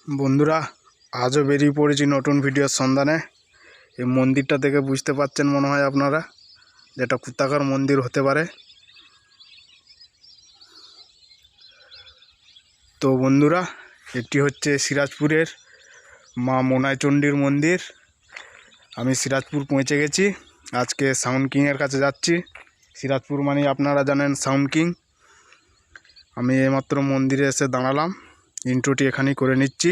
বন্ধুরা, আজও বেরিয়ে পড়েছি নতুন ভিডিওর সন্ধানে। এই মন্দিরটা দেখে বুঝতে পারছেন মনে হয় আপনারা যেটা কোথাকার মন্দির হতে পারে। তো বন্ধুরা, এটি হচ্ছে সিরাজপুরের মা মোনায় চণ্ডীর মন্দির। আমি সিরাজপুর পৌঁছে গেছি, আজকে সাউন্ড কিংয়ের কাছে যাচ্ছি। সিরাজপুর মানে আপনারা জানেন সাউন্ড কিং। আমি এইমাত্র মন্দিরে এসে দাঁড়ালাম, ইন্ট্রোটি এখানেই করে নিচ্ছি,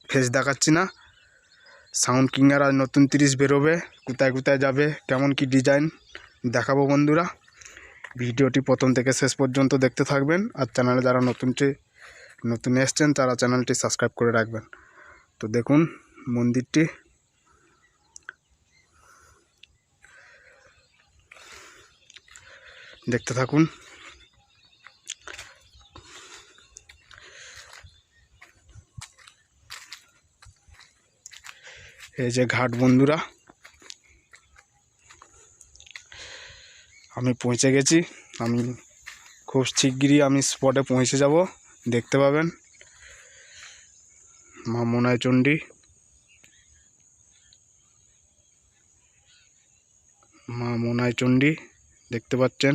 ফেস দেখাচ্ছি না। সাউন্ড কিংয়ের আজ নতুন 30 বেরোবে, কোথায় কোথায় যাবে, কেমন কি ডিজাইন দেখাবো বন্ধুরা। ভিডিওটি প্রথম থেকে শেষ পর্যন্ত দেখতে থাকবেন। আর চ্যানেলে যারা নতুন এসছেন তারা চ্যানেলটি সাবস্ক্রাইব করে রাখবেন। তো দেখুন মন্দিরটি, দেখতে থাকুন। এই যে ঘাট বন্ধুরা, আমি পৌঁছে গেছি। আমি খুব শিগগিরই আমি স্পটে পৌঁছে যাব, দেখতে পাবেন মা মোনায় চণ্ডী। মা মোনায় চণ্ডী দেখতে পাচ্ছেন।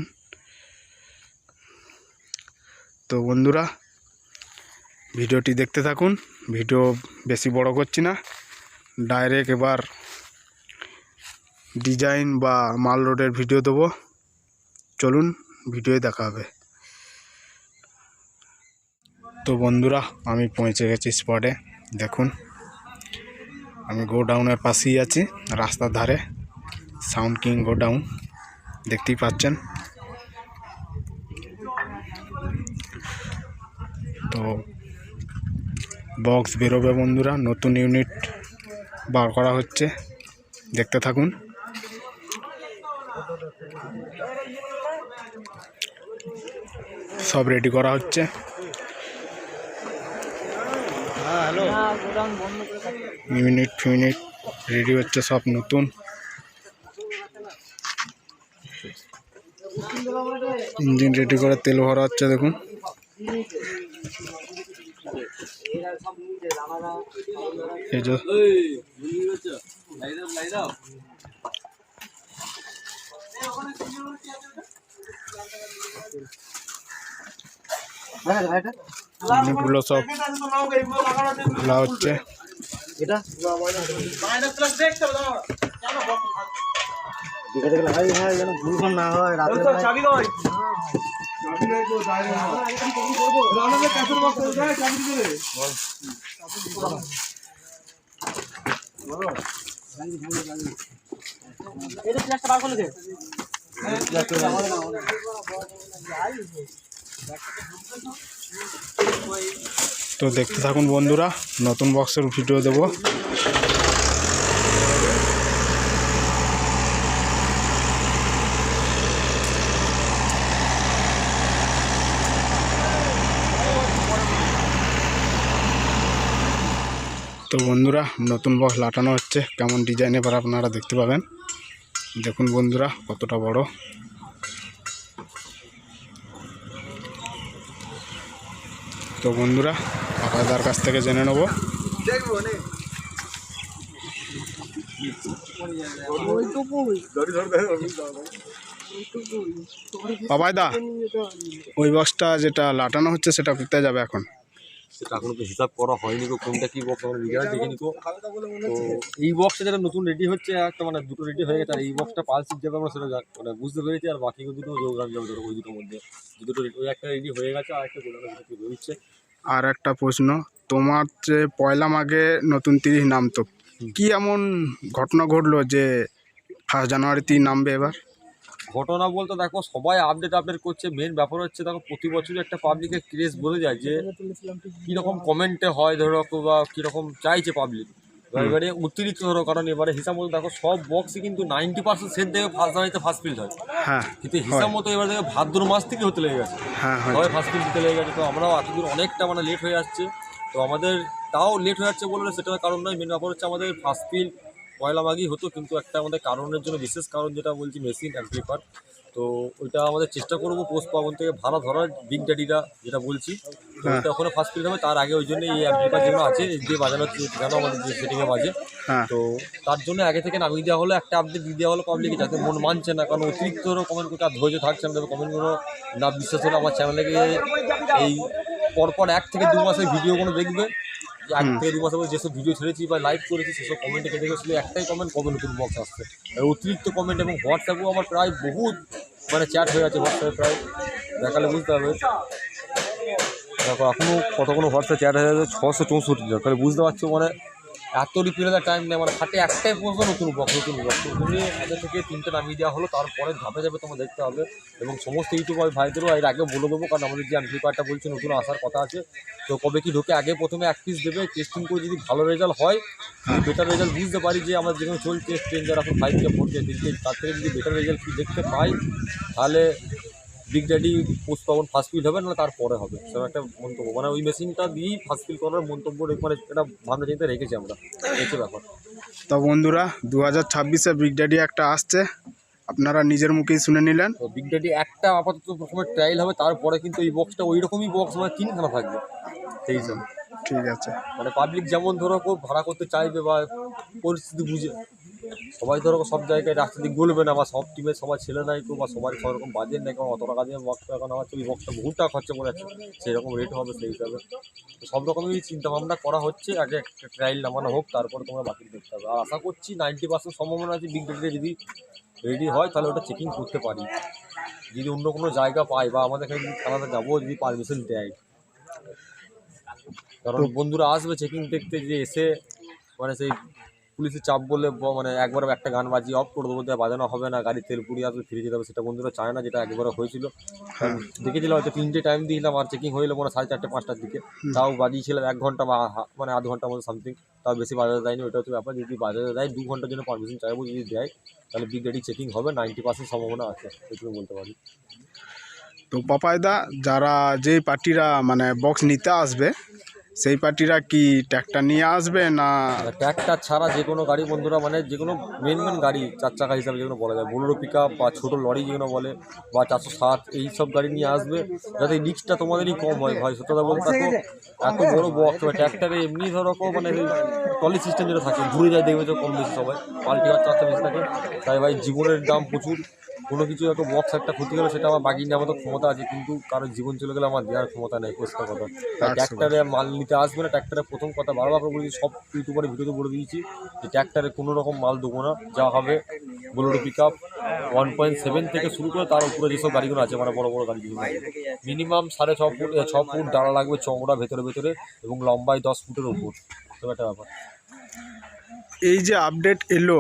তো বন্ধুরা, ভিডিওটি দেখতে থাকুন। ভিডিও বেশি বড় করছি না, ডাইরেক্ট এবার ডিজাইন বা মাল রোডের ভিডিও দেবো। চলুন ভিডিওয় দেখা হবে। তো বন্ধুরা, আমি পৌঁছে গেছি স্পটে। দেখুন আমি গোডাউনের পাশেই আছি, রাস্তার ধারে সাউন্ড কিং গোডাউন দেখতেই পাচ্ছেন। তো বক্স বেরোবে বন্ধুরা, নতুন ইউনিট বার করা হচ্ছে, দেখতে থাকুন। সব রেডি করা হচ্ছে। ইউনিট রেডি হচ্ছে, সব নতুন ইঞ্জিন রেডি করে তেল ভরা হচ্ছে। দেখুন এই যে ইউনিটগুলো সব খোলা হচ্ছে। তো দেখতে থাকুন বন্ধুরা, নতুন বক্সের ভিডিও দেব। তো বন্ধুরা, নতুন বক্স লাটানো হচ্ছে, কেমন ডিজাইন এবার আপনারা দেখতে পাবেন। দেখুন বন্ধুরা কতটা বড়। তো বন্ধুরা, পাপাইদার কাছ থেকে জেনে নেব। পাপাইদা, ওই বক্সটা যেটা লাটানো হচ্ছে সেটা কোথায় যাবে এখন? সেটা এখনো তো হিসাব করা হয়নি গো, কোনটা কি বক্স আমরা নিজেরা দেখিনি গো। তো এই বক্সটা যেটা নতুন রেডি হচ্ছে, একটা মানে দুটো রেডি হয়ে গেছে, আর এই বক্সটা পালসিট যাবে আমরা সেটা মানে বুঝতে পেরেছি। আর বাকি দুটো যোগদান যাবে ওই দুটোর মধ্যে, দুটো ওই একটা রেডি হয়ে গেছে, আর একটা রয়েছে। আর একটা প্রশ্ন, তোমার যে পয়লা মাঘে নতুন 30 নামতো, কি এমন ঘটনা ঘটলো যে 1 জানুয়ারিতেই নামবে এবার? ঘটনা বলতে দেখো, সবাই আপডেট করছে। মেন ব্যাপার হচ্ছে দেখো, প্রতি বছরই একটা পাবলিকের ক্রেজ বোঝা যায় যে কীরকম কমেন্টে হয় ধরো, বা কীরকম চাইছে পাবলিক। এবারে অতিরিক্ত ধরো, কারণ এবারে হিসাব মতো দেখো সব বক্সই কিন্তু 90% সেট দেখে ফার্স্ট জানুয়ারিতে ফার্স্ট ফিল্ড হয়। হ্যাঁ, কিন্তু হিসাব মতো এবার দেখো ভাদ্র মাস থেকে হতে লেগে গেছে, সবাই ফার্স্ট ফিল্ড দিতে লেগে গেছে। তো আমরাও এতদূর অনেকটা মানে লেট হয়ে যাচ্ছে। তো আমাদের তাও লেট হয়ে যাচ্ছে বললে সেটা কারণ নয়, মেন ব্যাপার হচ্ছে আমাদের ফার্স্ট ফিল্ড পয়লা মাঘই হতো, কিন্তু একটা আমাদের কারণের জন্য, বিশেষ কারণ যেটা বলছি মেশিন অ্যাম্পলিফায়ার, তো ওইটা আমাদের চেষ্টা করবো পোস্ট পাবন থেকে ভাড়া ধরার, বিগ ড্যাডিরা যেটা বলছি, তো হ্যাঁ। ওইটা ওখানে ফার্স্ট ফিল হবে। তার আগে ওই জন্য এই অ্যাম্পলিফায়ার যেগুলো আছে যে বাজানো হচ্ছে জানো আমাদের যে সেটিংয়ে বাজে, হ্যাঁ তো তার জন্য আগে থেকে নামিয়ে দেওয়া হলো, একটা আপডেট দিয়ে দেওয়া হলো পাবলিকে, যাতে মন মানছে না, কারণ অতিরিক্ত কমেন্ট করতে আর ধৈর্য থাকছে না। তবে কমেন্টগুলো না বিশ্বাস হলে আমার চ্যানেলে গিয়ে এই পরপর 1 থেকে 2 মাসের ভিডিওগুলো দেখবে, যে 1 থেকে 2 মাসের মধ্যে যেসব ভিডিও ছেড়েছি বা লাইভ করেছি সেসব কমেন্টে কেটে গেছিলো একটাই কমেন্ট, কবে নতুন বক্স আসছে। আর অতিরিক্ত কমেন্ট এবং হোয়াটসঅ্যাপেও আমার প্রায় বহুত মানে চ্যাট হয়ে আছে হোয়াটসঅ্যাপে, প্রায় দেখালে বুঝতে পারবে। দেখো এখনও কতগুলো হোয়াটসঅ্যাপ চ্যাট হয়ে যাচ্ছে 664 জন, তাহলে বুঝতে পারছো মানে এত রিপিলের টাইম নেই, মানে খাটে একটাই প্রশ্ন নতুন বক্স তুমি আগে থেকে 3টে নামিয়ে দেওয়া হলো, তারপরে ধাপে ধাপে তোমার দেখতে হবে। এবং সমস্ত ইউটিউবার ভাইদেরও এর আগে বলে দেবো, কারণ আমাদের যে অ্যাম্পলিফায়ারটা বলছে নতুন আসার কথা আছে, তো কবে কি ঢোকে আগে প্রথমে 1 পিস দেবে, টেস্টিং করে যদি ভালো রেজাল্ট হয়, যদি বেটার রেজাল্ট বুঝতে পারি যে আমার যেখানে চলছে স্ট্রেঞ্জার এখন 5K 4K 3K, তার থেকে যদি বেটার রেজাল্ট কি দেখতে পাই, তাহলে বিগ ড্যাডি পোস্ট পাবন ফার্স্ট ফিল হবে, না তারপরে হবে, সেরকম একটা মন্তব্য, মানে ওই মেশিনটা দিয়েই ফার্স্ট ফিল করার মন্তব্য মানে এটা ভাবনা চিন্তা রেখেছি আমরা, হচ্ছে ব্যাপার। তো বন্ধুরা 2026-এ বিগ ড্যাডি একটা আসছে, আপনারা নিজের মুখেই শুনে নিলেন। তো বিগ ড্যাডি একটা আপাতত প্রথমে ট্রায়াল হবে, তারপরে কিন্তু এই বক্সটা ওই রকমই বক্স মানে 3খানা থাকবে সেই হিসাবে। ঠিক আছে। মানে পাবলিক যেমন ধরো খুব ভাড়া করতে চাইবে বা পরিস্থিতি বুঝে, সবাই ধরো সব জায়গায় রাস্তা দিক বলবে না, বা সব টিমের সবার ছেলে নাই তো, বা সবার সব রকম বাজেট নেই, কারণ অত টাকা দিয়ে বক্সটা এখন আমার ওই বক্সটা বহু টাকা খরচা করে যাচ্ছে, সেই রকম রেট হবে সেই হিসাবে। তো সব রকমই চিন্তাভাবনা করা হচ্ছে, আগে একটা ট্রায়াল নামানো হোক, তারপরে তোমরা বাকি দেখতে হবে। আর আশা করছি 90% সম্ভাবনা আছে বিগ ডেটে যদি রেডি হয় তাহলে ওটা চেকিং করতে পারি, যদি অন্য কোনো জায়গা পাই বা আমাদের এখানে যদি থানাতে যাবো যদি পারমিশন দেয়, কারণ বন্ধুরা আসবে চেকিং দেখতে, যে এসে মানে সেই পুলিশের চাপ বললে মানে একবার একটা গান বাজিয়ে অফ করে দেবো, বাজানো হবে না, গাড়ি তেল পুড়িয়ে আসবে, ফিরে যেতে হবে, সেটা বন্ধুরা চায় না, যেটা একবার হয়েছিল। কারণ দেখেছিলাম হয়তো 3টে টাইম দিয়েছিলাম, আর চেকিং হয়ে এলো মানে 4:30 5টার দিকে, তাও বাজিয়েছিলাম 1 ঘন্টা বা মানে আধ ঘন্টার মতো সামথিং, তাও বেশি বাজাতে দেয়নি। ওটা হচ্ছে ব্যাপার, যদি বাজাতে দেয় 2 ঘন্টার জন্য পারমিশন চাইবো, যদি দেয় তাহলে বিগ ড্যাডি চেকিং হবে, 90% সম্ভাবনা আছে, এটুকু বলতে পারি। তো পাপাইদা, যারা যেই পার্টিরা মানে বক্স নিতে আসবে সেই পার্টিরা কি ট্র্যাক্টর নিয়ে আসবে না? ট্র্যাক্টর ছাড়া যে কোনো গাড়ি বন্ধুরা, মানে যে কোনো মেন গাড়ি 4 চাকা হিসাবে যেগুলো বলা যায়, বোলেরো পিক আপ বা ছোটো লরি যেগুলো বলে, বা 407 এই সব গাড়ি নিয়ে আসবে, যাতে রিক্সটা তোমাদেরই কম হয় ভাই। সত্যতা বলতে থাকো, এত বড় বক্স বা ট্র্যাক্টরে এমনি ধরো মানে টলি সিস্টেম যেটা থাকে ঘুরে যায়, দেখবে তো কম বেশি সবাই পাল্টি হাত চারটা বেশি থাকে, তাই ভাই জীবনের দাম প্রচুর। কোনো কিছু একটা বক্স একটা ক্ষতি গেলে সেটা আমার বাগিয়ে নেওয়ার মতো ক্ষমতা আছে, কিন্তু কারোর জীবন চলে গেলে আমার দেওয়ার ক্ষমতা নেই, পরিষ্কার কথা। তাই ট্র্যাক্টরে মাল নিতে আসবে না, ট্র্যাক্টরে প্রথম কথা বারবার করে বলেছি, সব ইউটিউবারের ভিডিওতে বলে দিয়েছি যে ট্র্যাক্টরে কোনো রকম মাল দেবো না, যা হবে বোলেরো পিক আপ 1.7 থেকে শুরু করে তার উপরে যেসব গাড়িগুলো আছে, মানে বড় বড় গাড়িগুলো মিনিমাম 6.5 ফুট 6 ফুট ডালা লাগবে চওড়া ভেতরে ভেতরে, এবং লম্বায় 10 ফুটের ওপর, তো একটা ব্যাপার। এই যে আপডেট এলো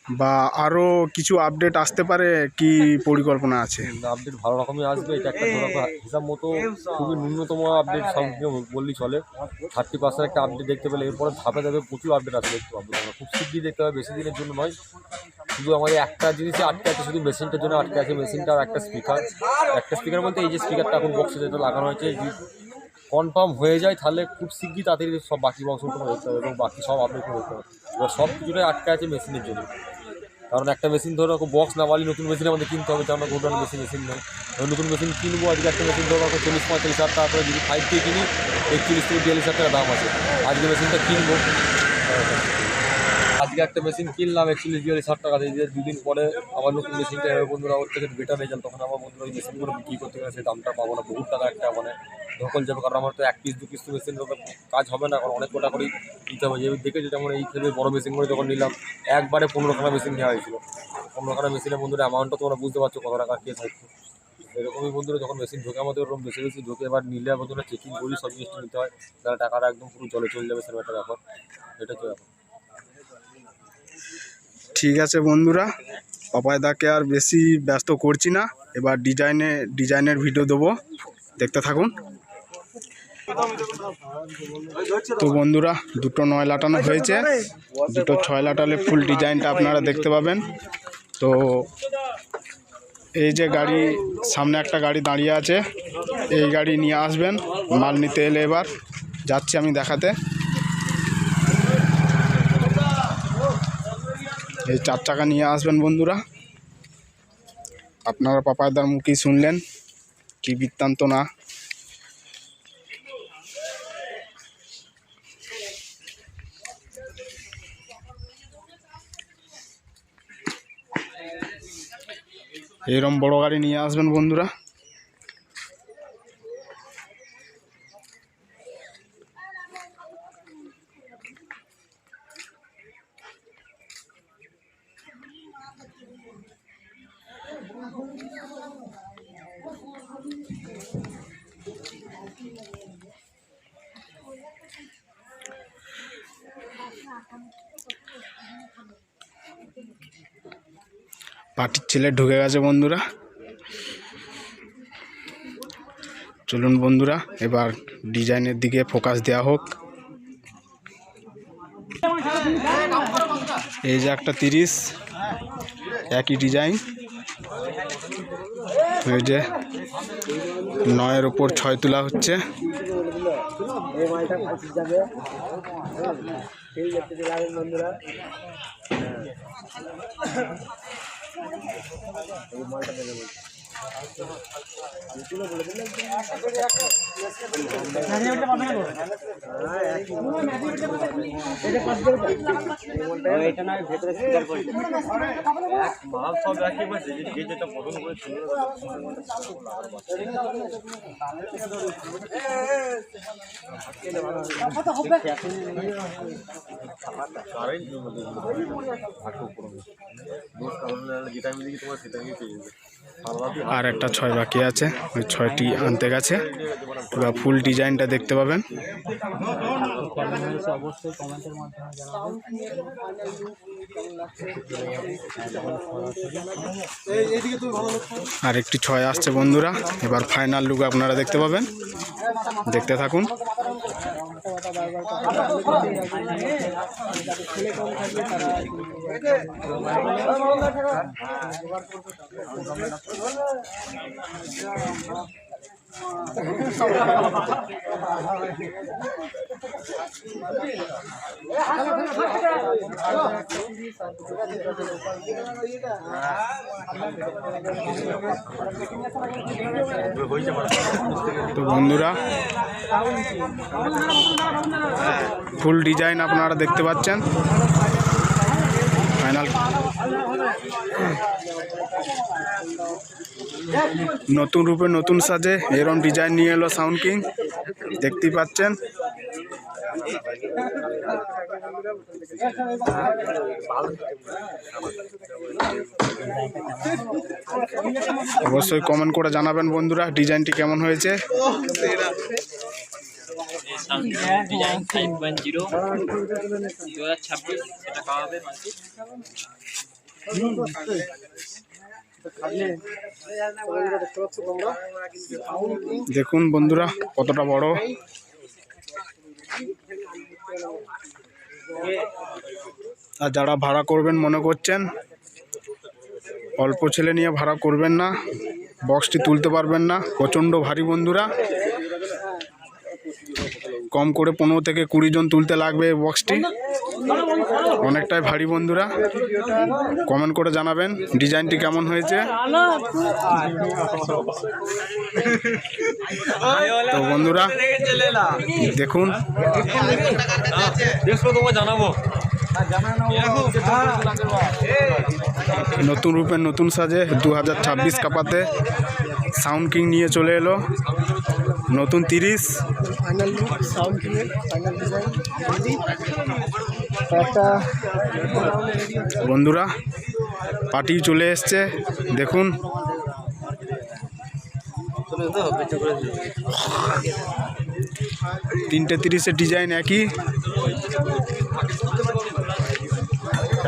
বা আরও কিছু আপডেট আসতে পারে, কি পরিকল্পনা আছে? আপডেট ভালো রকমই আসবে, এটা একটা ধরো হিসাব মতো খুবই ন্যূনতম আপডেট সব বললেই চলে। 30% একটা আপডেট দেখতে পেলে এরপরে ধাপে ধাপে প্রচুর আপডেট আসবে, দেখতে পাবো আমরা খুব শীঘ্রই দেখতে হবে, বেশি দিনের জন্য নয়। শুধু আমাদের একটা জিনিসে আটকে আছে, শুধু মেশিনটার জন্য আটকে আছে, মেশিনটা আর একটা স্পিকার বলতে এই যে স্পিকারটা এখন বক্সে যেটা লাগানো হয়েছে, যদি কনফার্ম হয়ে যায় তাহলে খুব শীঘ্রই তাড়াতাড়ি সব বাকি বক্সগুলো তোমার দেখতে হবে, এবং বাকি সব আপডেট দেখতে হবে। এবার সব কিছুটাই আটকে আছে মেশিনের জন্য, কারণ একটা মেশিন ধরো বক্স না বালি নতুন মেশিন আমাদের কিনতে হবে, যেমন গোডাউন মেশিন নেই, নতুন মেশিন কিনবো। আজকে একটা মেশিন ধরো 40-45 হাজার টাকা করে, যদি 5K কিনি 41 থেকে 42 হাজার টাকা দাম আছে। আজকে মেশিনটা কিনবো, আজকে একটা মেশিন কিনলাম 41-42 হাজার টাকা দিয়ে, 2 দিন পরে আবার নতুন মেশিনটা বন্ধুরা ওর থেকে বেটার রেজাল্ট, তখন আমার বন্ধুরা ওই মেশিনগুলো বিক্রি করতে গেলে সেই দামটা পাবো না, বহুত টাকা একটা মানে ধকল যাবে, কারণ আমার তো 1 পিস 2 পিস মেশিন কাজ হবে না, কারণ অনেক গোটা করেই নিতে হবে। যে দেখেছি যেমন এই থেকে বড়ো মেশিনগুলো যখন নিলাম একবারে 15খানা মেশিন নেওয়া হয়েছিল, 15খানা মেশিনের বন্ধুরা অ্যামাউন্টটা তোমরা বুঝতে পারছো কত টাকা কে থাকছে। এরকমই বন্ধুরা যখন মেশিন ঢোকে আমাদের ওরকম বেশি বেশি ঢোকে, এবার নিলে বন্ধুরা চেকিং করি সব জিনিসটা নিতে হয়, তাহলে টাকাটা একদম পুরো জলে চলে যাবে, সেরকম একটা ব্যাপার, এটা তো ব্যাপার। ঠিক আছে বন্ধুরা, পাপাইদাকে আর বেশি ব্যস্ত করছি না, এবার ডিজাইনের ভিডিও দেবো, দেখতে থাকুন। তো বন্ধুরা 2টো 9 লাটানো হয়েছে, 2টো 6 লাটালে ফুল ডিজাইনটা আপনারা দেখতে পাবেন। তো এই যে গাড়ি সামনে একটা গাড়ি দাঁড়িয়ে আছে, এই গাড়ি নিয়ে আসবেন মাল নিতে এলে, এবার যাচ্ছি আমি দেখাতে। এই 4 চাকা নিয়ে আসবেন বন্ধুরা। আপনারা পাপায়দার মুখেই শুনলেন, কি বৃত্তান্ত না। এরম বড় গাড়ি নিয়ে আসবেন বন্ধুরা। পার্টির ছেলে ঢুকে গেছে বন্ধুরা। চলুন বন্ধুরা, এবার ডিজাইনের দিকে ফোকাস দেওয়া হোক। এই যে একটা 30, একই ডিজাইন। এই যে 9-এর ওপর 6 তোলা হচ্ছে। আর একটা 6 বাকি আছে, ওই 6টি আনতে গেছে। পুরো ফুল ডিজাইনটা দেখতে পাবেন। আর একটি 6 আসছে বন্ধুরা। এবার ফাইনাল লুক আপনারা দেখতে পাবেন, দেখতে থাকুন। তো বন্ধুরা, ফুল ডিজাইন আপনারা দেখতে পাচ্ছেন। ফাইনাল নতুন রূপে নতুন সাজে এরকম ডিজাইন নিয়ে এলো সাউন্ড কিং, দেখতেই পাচ্ছেন। অবশ্যই কমেন্ট করে জানাবেন বন্ধুরা ডিজাইনটি কেমন হয়েছে। ডিজাইন 5.0 2026 সেটা খাওয়া হবে দেখুন বন্ধুরা কতটা বড়। আর যারা ভাড়া করবেন মনে করছেন, অল্প ছেলে নিয়ে ভাড়া করবেন না, বক্সটি তুলতে পারবেন না, প্রচণ্ড ভারী বন্ধুরা। কম করে 15 থেকে 20 জন তুলতে লাগবে এই বক্সটি, অনেকটাই ভারী বন্ধুরা। কমেন্ট করে জানাবেন ডিজাইনটি কেমন হয়েছে। তো বন্ধুরা দেখুন, জানাবো নতুন রূপে নতুন সাজে 2026 কাপাতে সাউন্ড কিং নিয়ে চলে এলো নতুন 30। বন্ধুরা পার্টি চলে এসছে, দেখুন। তিনটে 30-এর ডিজাইন একই,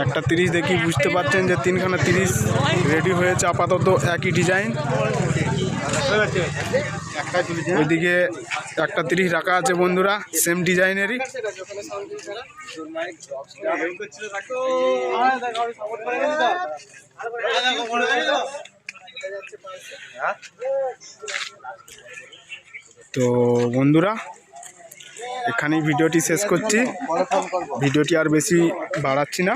একটা 30 দেখি বুঝতে পারছেন যে 3খানা 30 রেডি হয়েছে আপাতত একই ডিজাইন। ওইদিকে একটা 30 রাখা আছে বন্ধুরা, সেম ডিজাইনেরই। তো বন্ধুরা এখানেই ভিডিওটি শেষ করছি, ভিডিওটি আর বেশি বাড়াচ্ছি না।